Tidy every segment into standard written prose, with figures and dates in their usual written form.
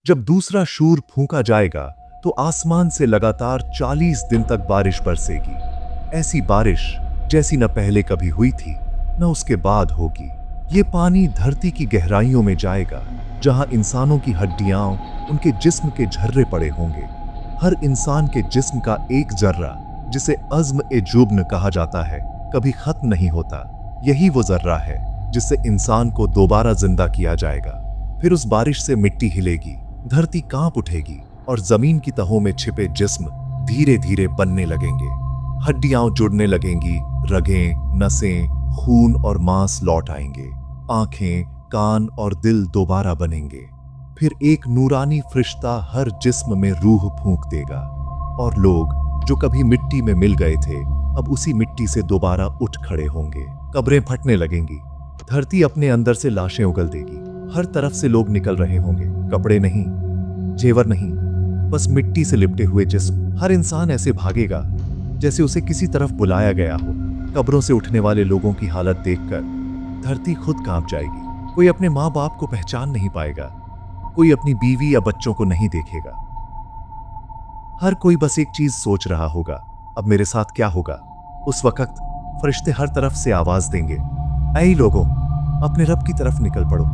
जब दूसरा शूर फूंका जाएगा तो आसमान से लगातार 40 दिन तक बारिश बरसेगी। ऐसी बारिश जैसी न पहले कभी हुई थी न उसके बाद होगी। ये पानी धरती की गहराइयों में जाएगा, जहां इंसानों की हड्डियां उनके जिस्म के झर्रे पड़े होंगे। हर इंसान के जिस्म का एक जर्रा, जिसे अज़्म ए जुब्न कहा जाता है, कभी खत्म नहीं होता। यही वो जर्रा है जिससे इंसान को दोबारा जिंदा किया जाएगा। फिर उस बारिश से मिट्टी हिलेगी, धरती कांप उठेगी और जमीन की तहों में छिपे जिस्म धीरे धीरे बनने लगेंगे। हड्डियां जुड़ने लगेंगी, रगें, नसें, खून और मांस लौट आएंगे, आंखें, कान और दिल दोबारा बनेंगे। फिर एक नूरानी फरिश्ता हर जिस्म में रूह फूंक देगा और लोग जो कभी मिट्टी में मिल गए थे अब उसी मिट्टी से दोबारा उठ खड़े होंगे। कब्रें फटने लगेंगी, धरती अपने अंदर से लाशें उगल देगी। हर तरफ से लोग निकल रहे होंगे, कपड़े नहीं, जेवर नहीं, बस मिट्टी से लिपटे हुए जिस्म। हर इंसान ऐसे भागेगा जैसे उसे किसी तरफ बुलाया गया हो। कब्रों से उठने वाले लोगों की हालत देखकर धरती खुद कांप जाएगी। कोई अपने माँ बाप को पहचान नहीं पाएगा, कोई अपनी बीवी या बच्चों को नहीं देखेगा। हर कोई बस एक चीज सोच रहा होगा, अब मेरे साथ क्या होगा। उस वक्त फरिश्ते हर तरफ से आवाज देंगे, ऐ लोगों, अपने रब की तरफ निकल पड़ो,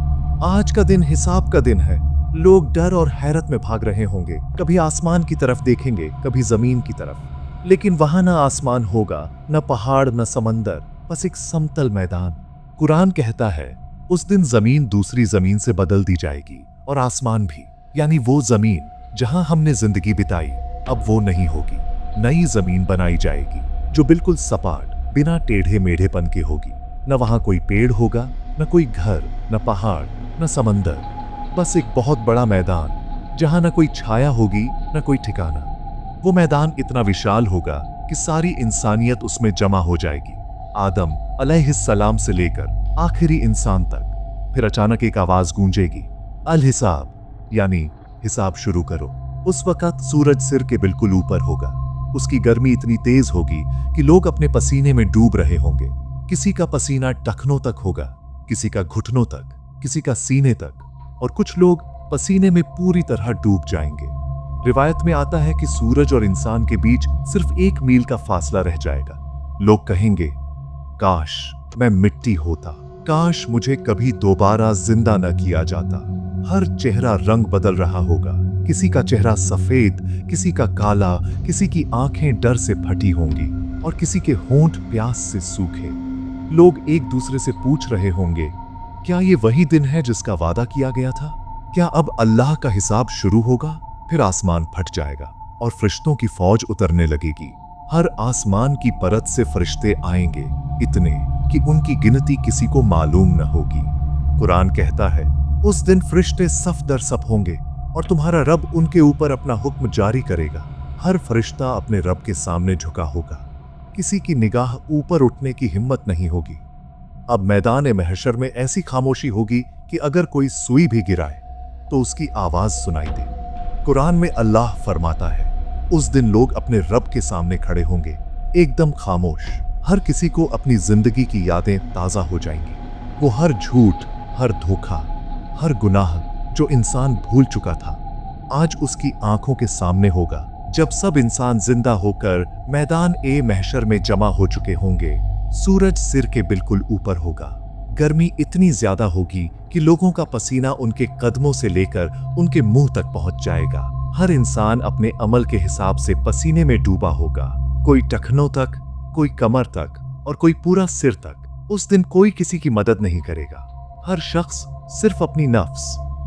आज का दिन हिसाब का दिन है। लोग डर और हैरत में भाग रहे होंगे, कभी आसमान की तरफ देखेंगे, कभी जमीन की तरफ, लेकिन वहां ना आसमान होगा, न पहाड़, न समंदर, बस एक समतल मैदान। कुरान कहता है उस दिन जमीन दूसरी जमीन से बदल दी जाएगी और आसमान भी, यानी वो जमीन जहां हमने जिंदगी बिताई अब वो नहीं होगी। नई जमीन बनाई जाएगी जो बिल्कुल सपाट, बिना टेढ़े मेढ़ेपन के होगी। न वहां कोई पेड़ होगा, न कोई घर, न पहाड़, न समंदर, बस एक बहुत बड़ा मैदान जहां न कोई छाया होगी न कोई ठिकाना। वो मैदान इतना विशाल होगा कि सारी इंसानियत उसमें जमा हो जाएगी, आदम अलैहिस्सलाम से लेकर आखिरी इंसान तक। फिर अचानक एक आवाज गूंजेगी, अल हिसाब, यानी हिसाब शुरू करो। उस वक्त सूरज सिर के बिल्कुल ऊपर होगा। उसकी गर्मी इतनी तेज होगी कि लोग अपने पसीने में डूब रहे होंगे। किसी का पसीना टखनों तक होगा, किसी का घुटनों तक, किसी का सीने तक, और कुछ लोग पसीने में पूरी तरह डूब जाएंगे। रिवायत में आता है कि सूरज और इंसान के बीच सिर्फ 1 मील का फासला रह जाएगा। लोग कहेंगे, काश मैं मिट्टी होता, काश मुझे कभी दोबारा जिंदा न किया जाता। हर चेहरा रंग बदल रहा होगा, किसी का चेहरा सफेद, किसी का काला, किसी की आंखें डर से फटी होंगी और किसी के होंठ प्यास से सूखे। लोग एक दूसरे से पूछ रहे होंगे, क्या ये वही दिन है जिसका वादा किया गया था? क्या अब अल्लाह का हिसाब शुरू होगा? फिर आसमान फट जाएगा और फरिश्तों की फौज उतरने लगेगी। हर आसमान की परत से फरिश्ते आएंगे, इतने कि उनकी गिनती किसी को मालूम न होगी। कुरान कहता है उस दिन फरिश्ते सफ दर सफ होंगे और तुम्हारा रब उनके ऊपर अपना हुक्म जारी करेगा। हर फरिश्ता अपने रब के सामने झुका होगा, किसी की निगाह ऊपर उठने की हिम्मत नहीं होगी। अब मैदान महशर में ऐसी खामोशी होगी कि अगर कोई सुई भी गिराए तो उसकी आवाज सुनाई दे। कुरान में अल्लाह फरमाता है उस दिन लोग अपने रब के सामने खड़े होंगे, एकदम खामोश। हर किसी को अपनी जिंदगी की यादें ताजा हो जाएंगी। वो हर झूठ, हर धोखा, हर गुनाह जो इंसान भूल चुका था आज उसकी आंखों के सामने होगा। जब सब इंसान जिंदा होकर मैदान महशर में जमा हो चुके होंगे, सूरज सिर के बिल्कुल ऊपर होगा। गर्मी इतनी ज्यादा होगी कि लोगों का पसीना उनके कदमों से लेकर उनके मुंह तक पहुंच जाएगा। हर इंसान अपने अमल के हिसाब से पसीने में डूबा होगा, कोई टखनों तक, कोई कमर तक और कोई पूरा सिर तक। उस दिन कोई किसी की मदद नहीं करेगा। हर शख्स सिर्फ अपनी नफ्स,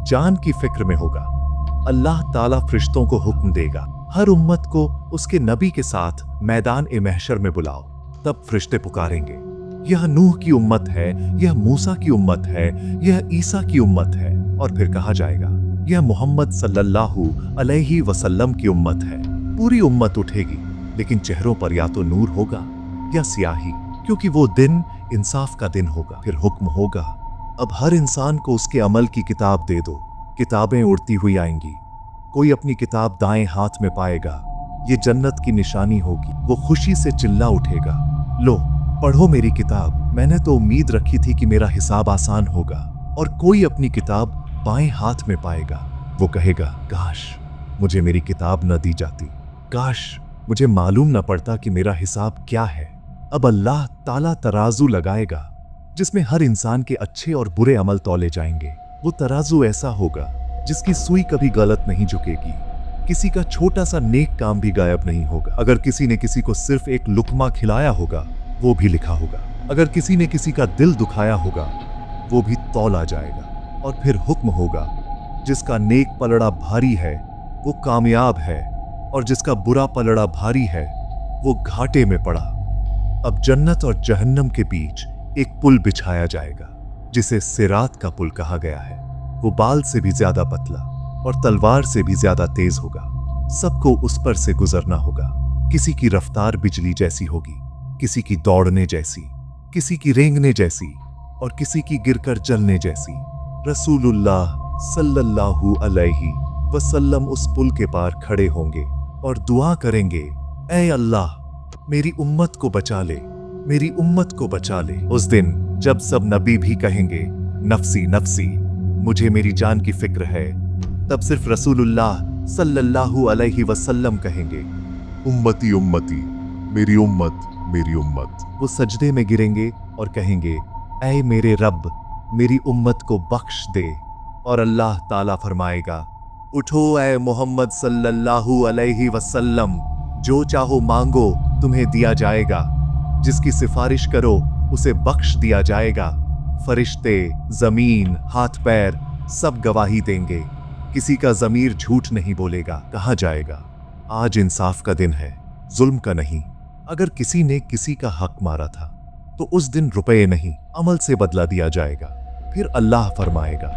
जान की फिक्र में होगा। अल्लाह ताला फरिश्तों को हुक्म देगा, हर उम्मत को उसके नबी के साथ मैदान महशर में बुलाओ। तब फरिश्ते पुकारेंगे, यह नूह की उम्मत है, यह मूसा की उम्मत है, यह ईसा की उम्मत है। और फिर कहा जाएगा, यह मोहम्मद सल्लल्लाहु अलैहि वसल्लम की उम्मत है। पूरी उम्मत उठेगी, लेकिन चेहरों पर या तो नूर होगा या स्याही, क्योंकि वो दिन इंसाफ का दिन होगा। फिर हुक्म होगा, अब हर इंसान को उसके अमल की किताब दे दो। किताबें उड़ती हुई आएंगी, कोई अपनी किताब दाएं हाथ में पाएगा, ये जन्नत की निशानी होगी। वो खुशी से चिल्ला उठेगा, लो पढ़ो मेरी किताब, मैंने तो उम्मीद रखी थी कि मेरा हिसाब आसान होगा। और कोई अपनी किताब बाएं हाथ में पाएगा, वो कहेगा, काश मुझे मेरी किताब न दी जाती, काश मुझे मालूम न पड़ता कि मेरा हिसाब क्या है। अब अल्लाह ताला तराजू लगाएगा जिसमें हर इंसान के अच्छे और बुरे अमल तौले जाएंगे। वो तराजू ऐसा होगा जिसकी सुई कभी गलत नहीं झुकेगी। किसी का छोटा सा नेक काम भी गायब नहीं होगा। अगर किसी ने किसी को सिर्फ एक लुकमा खिलाया होगा वो भी लिखा होगा। अगर किसी ने किसी का दिल दुखाया होगा वो भी तौला जाएगा। और फिर हुक्म होगा, जिसका नेक पलड़ा भारी है वो कामयाब है और जिसका बुरा पलड़ा भारी है वो घाटे में पड़ा। अब जन्नत और जहन्नम के बीच एक पुल बिछाया जाएगा जिसे सिरात का पुल कहा गया है। वो बाल से भी ज्यादा पतला और तलवार से भी ज्यादा तेज होगा। सबको उस पर से गुजरना होगा। किसी की रफ्तार बिजली जैसी होगी, किसी की दौड़ने जैसी, किसी की रेंगने जैसी और किसी की गिरकर जलने जैसी। रसूलुल्लाह सल्लल्लाहु अलैहि वसल्लम उस पुल के पार खड़े होंगे और दुआ करेंगे, ऐ अल्लाह मेरी उम्मत को बचा ले, मेरी उम्मत को बचा ले। उस दिन जब सब नबी भी कहेंगे नफसी नफसी, मुझे मेरी जान की फिक्र है, तब सिर्फ रसूलुल्लाह सल्लल्लाहु अलैहि वसल्लम कहेंगे, उम्मती उम्मती, मेरी उम्मत मेरी उम्मत। वो सजदे में गिरेंगे और कहेंगे, ऐ मेरे रब मेरी उम्मत को बख्श दे। और अल्लाह ताला फरमाएगा, उठो ऐ मोहम्मद सल्लल्लाहु अलैहि वसल्लम, जो चाहो मांगो तुम्हें दिया जाएगा, जिसकी सिफारिश करो उसे बख्श दिया जाएगा। फरिश्ते, जमीन, हाथ पैर सब गवाही देंगे, किसी का जमीर झूठ नहीं बोलेगा। कहा जाएगा, आज इंसाफ का दिन है, जुल्म का नहीं। अगर किसी ने किसी का हक मारा था तो उस दिन रुपए नहीं अमल से बदला दिया जाएगा। फिर अल्लाह फरमाएगा,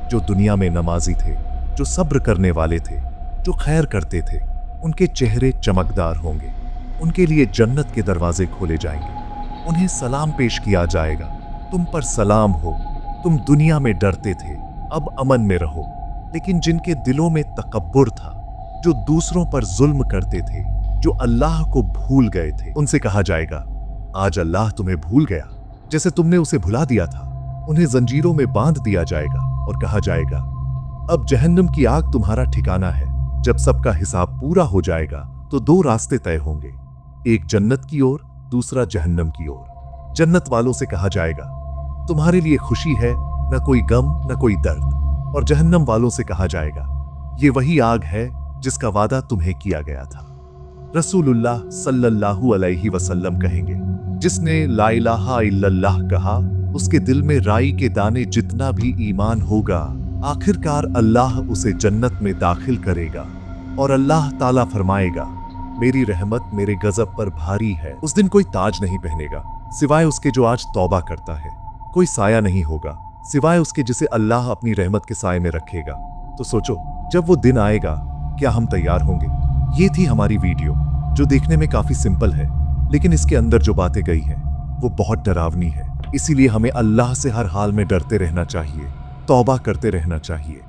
जो दुनिया में नमाजी थे, जो सब्र करने वाले थे, जो खैर करते थे, उनके चेहरे चमकदार होंगे, उनके लिए जन्नत के दरवाजे खोले जाएंगे। उन्हें सलाम पेश किया जाएगा, तुम पर सलाम हो, तुम दुनिया में डरते थे, अब अमन में रहो। लेकिन जिनके दिलों में तकब्बुर था, जो दूसरों पर जुल्म करते थे, जो अल्लाह को भूल गए थे, उनसे कहा जाएगा, आज अल्लाह तुम्हें भूल गया जैसे तुमने उसे भुला दिया था। उन्हें जंजीरों में बांध दिया जाएगा और कहा जाएगा, अब जहन्नम की आग तुम्हारा ठिकाना है। जब सबका हिसाब पूरा हो जाएगा तो दो रास्ते तय होंगे, एक जन्नत की ओर, दूसरा जहन्नम की ओर। जन्नत वालों से कहा जाएगा, तुम्हारे लिए खुशी है, न कोई गम न कोई दर्द। और जहन्नम वालों से कहा जाएगा, ये वही आग है जिसका वादा तुम्हें किया गया था। रसूलुल्लाह सल्लल्लाहु अलैहि वसल्लम कहेंगे, जिसने ला इलाहा इल्लल्लाह कहा, उसके दिल में राई के दाने जितना भी ईमान होगा, आखिरकार अल्लाह उसे जन्नत में दाखिल करेगा। और अल्लाह ताला फरमाएगा, मेरी रहमत मेरे गजब पर भारी है। उस दिन कोई ताज नहीं पहनेगा सिवाय उसके जो आज तौबा करता है, कोई साया नहीं होगा सिवाय उसके जिसे अल्लाह अपनी रहमत के साए में रखेगा। तो सोचो, जब वो दिन आएगा क्या हम तैयार होंगे? ये थी हमारी वीडियो, जो देखने में काफी सिंपल है, लेकिन इसके अंदर जो बातें गई हैं वो बहुत डरावनी है। इसीलिए हमें अल्लाह से हर हाल में डरते रहना चाहिए, तौबा करते रहना चाहिए।